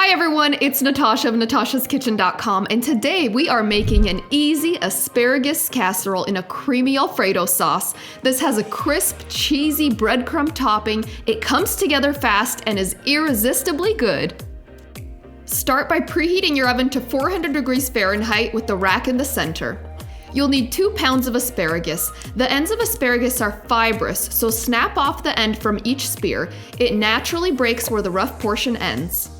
Hi everyone, it's Natasha of NatashasKitchen.com, and today we are making an easy asparagus casserole in a creamy Alfredo sauce. This has a crisp, cheesy breadcrumb topping. It comes together fast and is irresistibly good. Start by preheating your oven to 400 degrees Fahrenheit with the rack in the center. You'll need 2 pounds of asparagus. The ends of asparagus are fibrous, so snap off the end from each spear. It naturally breaks where the rough portion ends.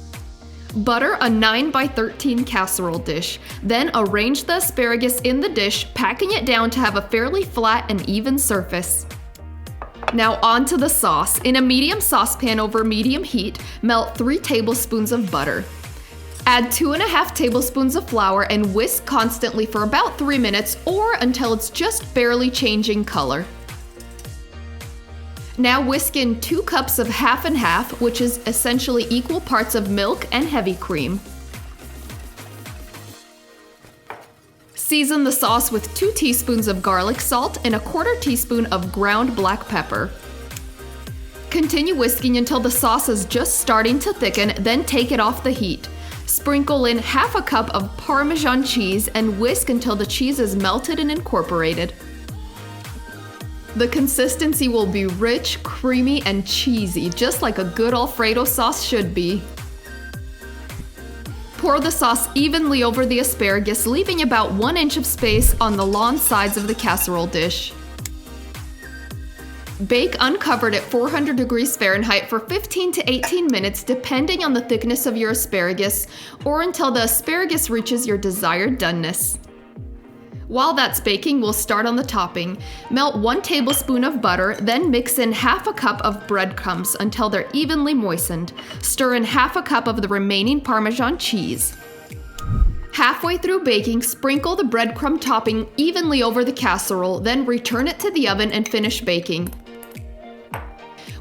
Butter a 9x13 casserole dish. Then arrange the asparagus in the dish, packing it down to have a fairly flat and even surface. Now onto the sauce. In a medium saucepan over medium heat, melt 3 tablespoons of butter. Add 2.5 tablespoons of flour and whisk constantly for about 3 minutes or until it's just barely changing color. Now whisk in 2 cups of half and half, which is essentially equal parts of milk and heavy cream. Season the sauce with 2 teaspoons of garlic salt and 1/4 teaspoon of ground black pepper. Continue whisking until the sauce is just starting to thicken, then take it off the heat. Sprinkle in half a cup of Parmesan cheese and whisk until the cheese is melted and incorporated. The consistency will be rich, creamy, and cheesy, just like a good Alfredo sauce should be. Pour the sauce evenly over the asparagus, leaving about 1 inch of space on the long sides of the casserole dish. Bake uncovered at 400 degrees Fahrenheit for 15 to 18 minutes, depending on the thickness of your asparagus, or until the asparagus reaches your desired doneness. While that's baking, we'll start on the topping. Melt 1 tablespoon of butter, then mix in half a cup of breadcrumbs until they're evenly moistened. Stir in half a cup of the remaining Parmesan cheese. Halfway through baking, sprinkle the breadcrumb topping evenly over the casserole, then return it to the oven and finish baking.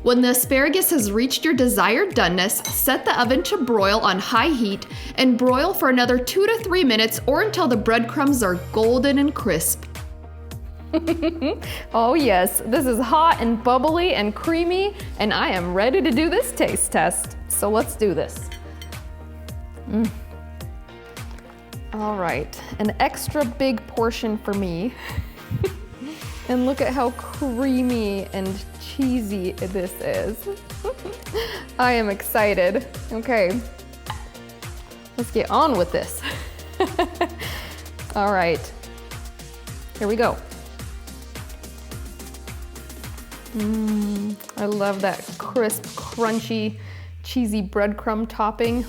When the asparagus has reached your desired doneness, set the oven to broil on high heat and broil for another 2 to 3 minutes or until the breadcrumbs are golden and crisp. Oh yes, this is hot and bubbly and creamy, and I am ready to do this taste test. So let's do this. All right, an extra big portion for me. And look at how creamy and cheesy this is. I am excited. Okay, let's get on with this. All right, here we go. I love that crisp, crunchy, cheesy breadcrumb topping.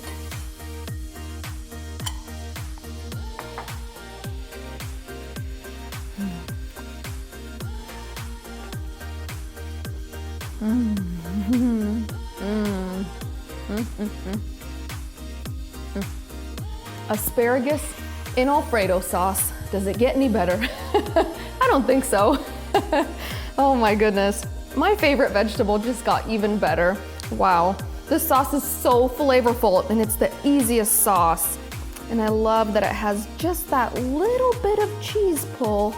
Asparagus in Alfredo sauce. Does it get any better? I don't think so. Oh my goodness. My favorite vegetable just got even better. Wow. This sauce is so flavorful and it's the easiest sauce. And I love that it has just that little bit of cheese pull.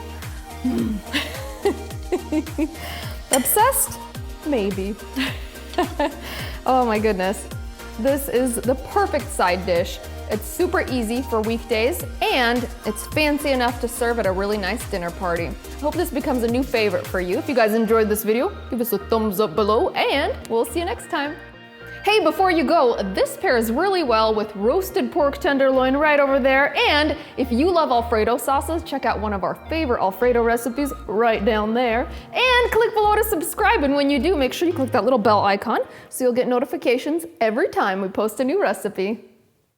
Obsessed? Maybe. Oh my goodness. This is the perfect side dish. It's super easy for weekdays and it's fancy enough to serve at a really nice dinner party. I hope this becomes a new favorite for you. If you guys enjoyed this video, give us a thumbs up below and we'll see you next time. Hey, before you go, this pairs really well with roasted pork tenderloin right over there. And if you love Alfredo sauces, check out one of our favorite Alfredo recipes right down there. And click below to subscribe. And when you do, make sure you click that little bell icon so you'll get notifications every time we post a new recipe.